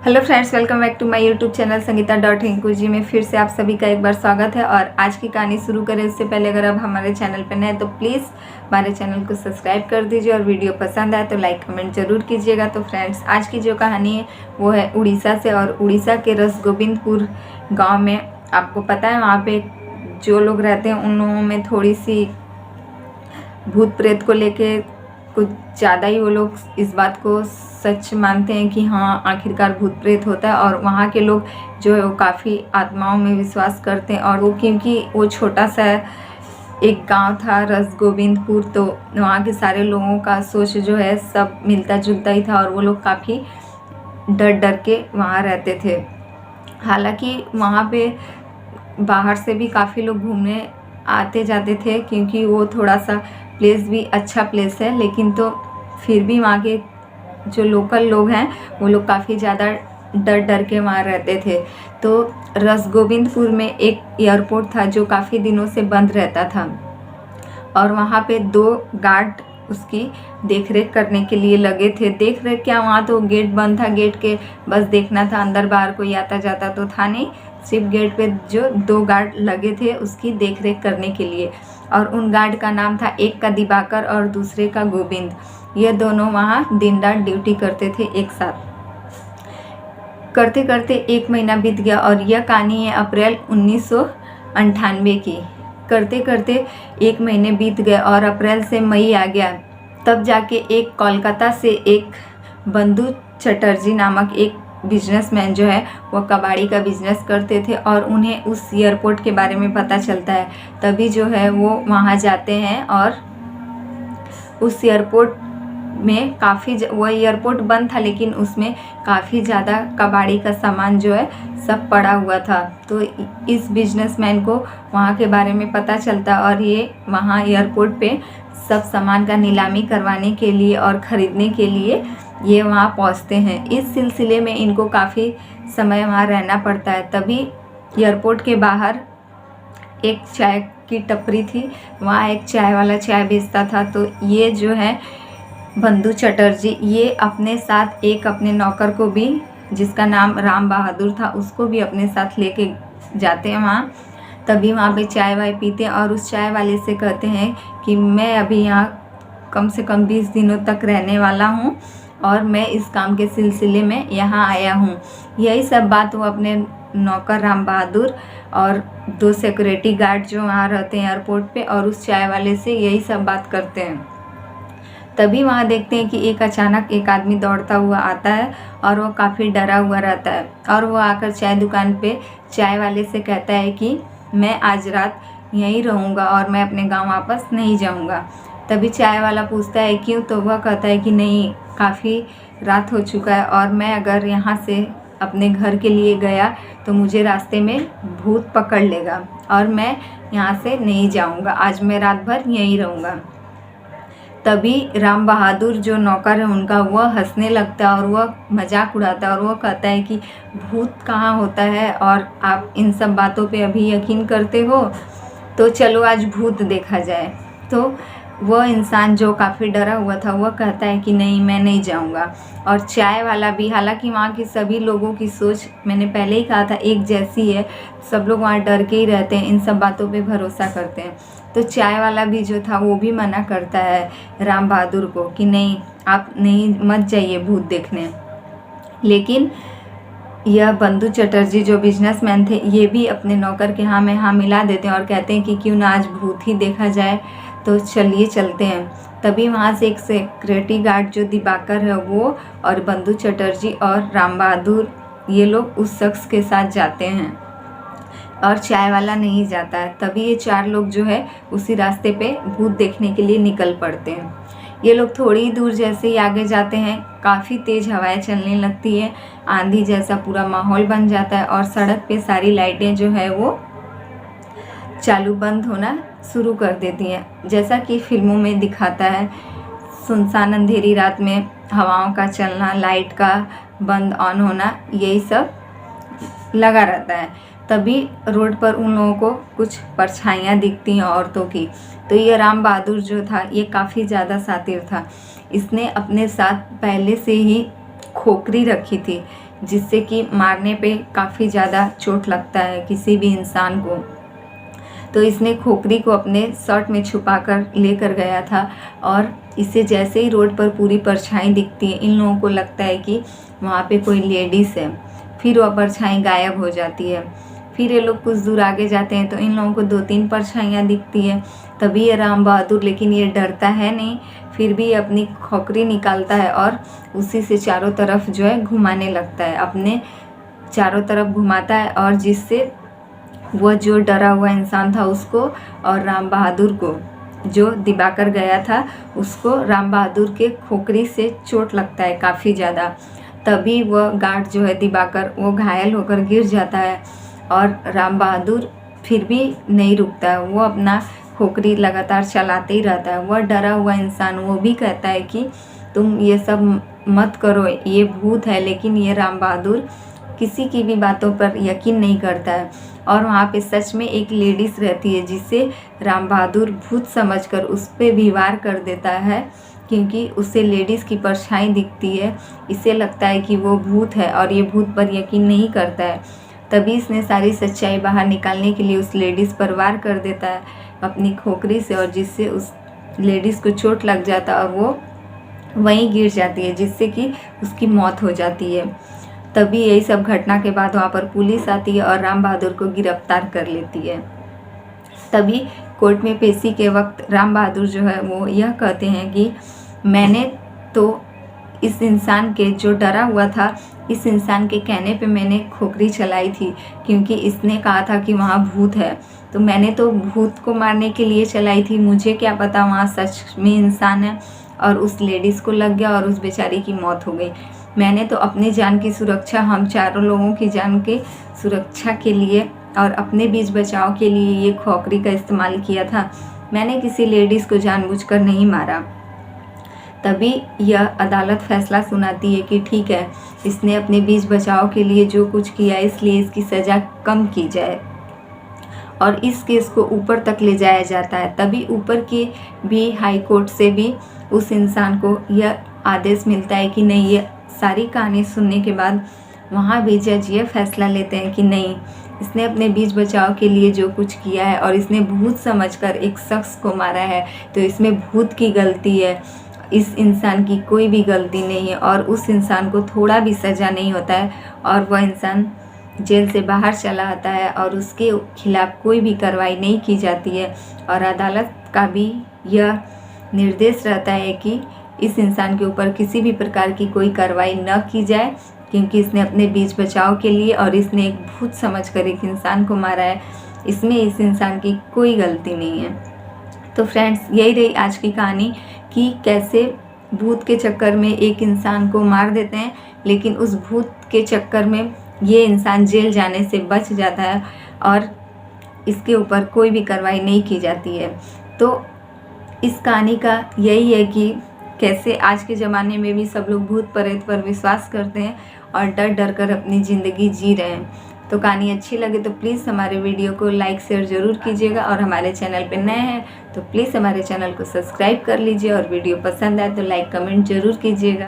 Hello friends, welcome back to my YouTube channel Sangeeta dot हिंकू जी में फिर से आप सभी का एक बार स्वागत है। और आज की कहानी शुरू करें उससे पहले अगर आप हमारे चैनल पर नए हैं तो प्लीज़ हमारे चैनल को सब्सक्राइब कर दीजिए और वीडियो पसंद आए तो लाइक कमेंट ज़रूर कीजिएगा। तो फ्रेंड्स, आज की जो कहानी है वो है उड़ीसा से, और उड़ीसा के रसगोविंदपुर गाँव में। आपको पता है वहाँ पर जो लोग रहते हैं उन लोगों में थोड़ी सी भूत प्रेत को लेके कुछ ज़्यादा ही वो लोग इस बात को सच मानते हैं कि हाँ, आखिरकार भूत प्रेत होता है। और वहाँ के लोग जो है वो काफ़ी आत्माओं में विश्वास करते हैं। और वो क्योंकि वो छोटा सा एक गांव था रसगोविंदपुर, तो वहाँ के सारे लोगों का सोच जो है सब मिलता जुलता ही था, और वो लोग काफ़ी डर डर के वहाँ रहते थे। हालांकि वहाँ पे बाहर से भी काफ़ी लोग घूमने आते जाते थे, क्योंकि वो थोड़ा सा प्लेस भी अच्छा प्लेस है, लेकिन तो फिर भी वहाँ के जो लोकल लोग हैं वो लोग काफ़ी ज़्यादा डर डर के वहाँ रहते थे। तो रसगोविंदपुर में एक एयरपोर्ट था जो काफ़ी दिनों से बंद रहता था, और वहाँ पे 2 गार्ड उसकी देखरेख करने के लिए लगे थे। देख रेख क्या, वहाँ तो गेट बंद था, गेट के बस देखना था, अंदर बाहर कोई आता जाता तो था नहीं। सिर्फ गेट पे जो 2 गार्ड लगे थे उसकी देखरेख करने के लिए, और उन गार्ड का नाम था, एक का दिवाकर और दूसरे का गोविंद। ये दोनों वहाँ दिन रात ड्यूटी करते थे एक साथ। करते करते 1 महीना बीत गया, और यह कहानी है अप्रैल 1998 की। करते करते 1 महीने बीत गए और अप्रैल से मई आ गया। तब जाके एक कोलकाता से एक बंधु चटर्जी नामक एक बिजनेसमैन जो है वो कबाड़ी का बिजनेस करते थे, और उन्हें उस एयरपोर्ट के बारे में पता चलता है। तभी जो है वो वहाँ जाते हैं, और उस एयरपोर्ट में काफ़ी वो एयरपोर्ट बंद था लेकिन उसमें काफ़ी ज़्यादा कबाड़ी का सामान जो है सब पड़ा हुआ था। तो इस बिजनेसमैन को वहाँ के बारे में पता चलता, और ये वहाँ एयरपोर्ट पे सब सामान का नीलामी करवाने के लिए और ख़रीदने के लिए ये वहाँ पहुँचते हैं। इस सिलसिले में इनको काफ़ी समय वहाँ रहना पड़ता है। तभी एयरपोर्ट के बाहर एक चाय की टपरी थी, वहाँ एक चाय वाला चाय बेचता था। तो ये जो है बंधु चटर्जी, ये अपने साथ एक अपने नौकर को भी, जिसका नाम राम बहादुर था, उसको भी अपने साथ लेके जाते हैं वहाँ। तभी वहाँ पे चाय वाय पीते हैं, और उस चाय वाले से कहते हैं कि मैं अभी यहाँ कम से कम 20 दिनों तक रहने वाला हूँ, और मैं इस काम के सिलसिले में यहाँ आया हूँ। यही सब बात वो अपने नौकर राम बहादुर और 2 सिक्योरिटी गार्ड जो वहाँ रहते हैं एयरपोर्ट पे, और उस चाय वाले से यही सब बात करते हैं। तभी वहाँ देखते हैं कि एक अचानक एक आदमी दौड़ता हुआ आता है, और वो काफ़ी डरा हुआ रहता है, और वो आकर चाय दुकान पे चाय वाले से कहता है कि मैं आज रात यहीं रहूँगा और मैं अपने गांव वापस नहीं जाऊँगा। तभी चाय वाला पूछता है क्यों, तो वह कहता है कि नहीं, काफ़ी रात हो चुका है, और मैं अगर यहाँ से अपने घर के लिए गया तो मुझे रास्ते में भूत पकड़ लेगा, और मैं यहाँ से नहीं जाऊँगा, आज मैं रात भर यहीं रहूँगा। तभी राम बहादुर जो नौकर है उनका, वह हंसने लगता है और वह मजाक उड़ाता है, और वह कहता है कि भूत कहाँ होता है और आप इन सब बातों पे अभी यकीन करते हो, तो चलो आज भूत देखा जाए। तो वह इंसान जो काफ़ी डरा हुआ था वह कहता है कि नहीं, मैं नहीं जाऊंगा। और चाय वाला भी, हालांकि वहाँ के सभी लोगों की सोच मैंने पहले ही कहा था एक जैसी है, सब लोग वहाँ डर के ही रहते हैं, इन सब बातों पे भरोसा करते हैं। तो चाय वाला भी जो था वो भी मना करता है राम बहादुर को कि नहीं, आप नहीं, मत जाइए भूत देखने। लेकिन यह बंधु चटर्जी जो बिजनेसमैन थे, ये भी अपने नौकर के हाँ में हाँ मिला देते हैं और कहते हैं कि क्यों ना आज भूत ही देखा जाए, तो चलिए चलते हैं। तभी वहाँ से एक सिक्योरिटी गार्ड जो दिवाकर है वो, और बंधु चटर्जी और राम बहादुर, ये लोग उस शख्स के साथ जाते हैं, और चाय वाला नहीं जाता है। तभी ये 4 लोग जो है उसी रास्ते पे भूत देखने के लिए निकल पड़ते हैं। ये लोग थोड़ी दूर जैसे ही आगे जाते हैं, काफ़ी तेज़ हवाएं चलने लगती है, आंधी जैसा पूरा माहौल बन जाता है, और सड़क पे सारी लाइटें जो है वो चालू बंद होना शुरू कर देती हैं। जैसा कि फिल्मों में दिखाता है, सुनसान अंधेरी रात में हवाओं का चलना, लाइट का बंद ऑन होना, यही सब लगा रहता है। तभी रोड पर उन लोगों को कुछ परछाइयाँ दिखती हैं औरतों की। तो ये राम बहादुर जो था ये काफ़ी ज़्यादा शातिर था। इसने अपने साथ पहले से ही खोखरी रखी थी जिससे कि मारने पे काफ़ी ज़्यादा चोट लगता है किसी भी इंसान को। तो इसने खोपड़ी को अपने शर्ट में छुपाकर लेकर गया था और इसे जैसे ही रोड पर पूरी परछाई दिखती है, इन लोगों को लगता है कि वहाँ पे कोई लेडीज़ है। फिर वह परछाई गायब हो जाती है। फिर ये लोग कुछ दूर आगे जाते हैं तो इन लोगों को 2-3 परछाइयाँ दिखती है। तभी ये राम बहादुर, लेकिन ये डरता है नहीं, फिर भी अपनी खोपड़ी निकालता है और उसी से चारों तरफ जो है घुमाने लगता है, अपने चारों तरफ घुमाता है। और जिससे वह जो डरा हुआ इंसान था उसको और राम बहादुर को, जो दिवाकर गया था उसको राम बहादुर के खोपड़ी से चोट लगता है काफ़ी ज़्यादा। तभी वह गार्ड जो है दिवाकर, वो घायल होकर गिर जाता है और राम बहादुर फिर भी नहीं रुकता है, वो अपना खोपड़ी लगातार चलाते ही रहता है। वह डरा हुआ इंसान वो भी कहता है कि तुम ये सब मत करो, ये भूत है, लेकिन ये राम बहादुर किसी की भी बातों पर यकीन नहीं करता है। और वहाँ पे सच में एक लेडीज़ रहती है जिसे राम बहादुर भूत समझकर उस पर भी वार कर देता है, क्योंकि उसे लेडीज़ की परछाई दिखती है। इसे लगता है कि वो भूत है और ये भूत पर यकीन नहीं करता है। तभी इसने सारी सच्चाई बाहर निकालने के लिए उस लेडीज़ पर वार कर देता है अपनी खोपड़ी से, और जिससे उस लेडीज़ को चोट लग जाता है और वो वहीं गिर जाती है, जिससे कि उसकी मौत हो जाती है। तभी यही सब घटना के बाद वहाँ पर पुलिस आती है और राम बहादुर को गिरफ्तार कर लेती है। तभी कोर्ट में पेशी के वक्त राम बहादुर जो है वो यह कहते हैं कि मैंने तो इस इंसान के, जो डरा हुआ था, इस इंसान के कहने पे मैंने खोपड़ी चलाई थी, क्योंकि इसने कहा था कि वहाँ भूत है। तो मैंने तो भूत को मारने के लिए चलाई थी, मुझे क्या पता वहाँ सच में इंसान है। और उस लेडीज़ को लग गया और उस बेचारी की मौत हो गई। मैंने तो अपनी जान की सुरक्षा, हम चारों लोगों की जान के सुरक्षा के लिए और अपने बीच बचाव के लिए ये खोपड़ी का इस्तेमाल किया था। मैंने किसी लेडीज़ को जानबूझकर नहीं मारा। तभी यह अदालत फैसला सुनाती है कि ठीक है, इसने अपने बीच बचाव के लिए जो कुछ किया, इसलिए इसकी सज़ा कम की जाए और इस केस को ऊपर तक ले जाया जाता है। तभी ऊपर के भी हाई कोर्ट से भी उस इंसान को यह आदेश मिलता है कि नहीं, ये सारी कहानी सुनने के बाद वहाँ भी जज ये फैसला लेते हैं कि नहीं, इसने अपने बीच बचाव के लिए जो कुछ किया है और इसने भूत समझकर एक शख्स को मारा है, तो इसमें भूत की गलती है, इस इंसान की कोई भी गलती नहीं है। और उस इंसान को थोड़ा भी सज़ा नहीं होता है और वह इंसान जेल से बाहर चला आता है और उसके खिलाफ़ कोई भी कार्रवाई नहीं की जाती है। और अदालत का भी यह निर्देश रहता है कि इस इंसान के ऊपर किसी भी प्रकार की कोई कार्रवाई न की जाए, क्योंकि इसने अपने बीच बचाव के लिए और इसने एक भूत समझकर एक इंसान को मारा है, इसमें इस इंसान की कोई गलती नहीं है। तो फ्रेंड्स, यही रही आज की कहानी कि कैसे भूत के चक्कर में एक इंसान को मार देते हैं, लेकिन उस भूत के चक्कर में ये इंसान जेल जाने से बच जाता है और इसके ऊपर कोई भी कार्रवाई नहीं की जाती है। तो इस कहानी का यही है कि कैसे आज के ज़माने में भी सब लोग भूत प्रेत पर विश्वास करते हैं और डर डर कर अपनी ज़िंदगी जी रहे हैं। तो कहानी अच्छी लगे तो प्लीज़ हमारे वीडियो को लाइक शेयर ज़रूर कीजिएगा, और हमारे चैनल पे नए हैं तो प्लीज़ हमारे चैनल को सब्सक्राइब कर लीजिए, और वीडियो पसंद आए तो लाइक कमेंट ज़रूर कीजिएगा।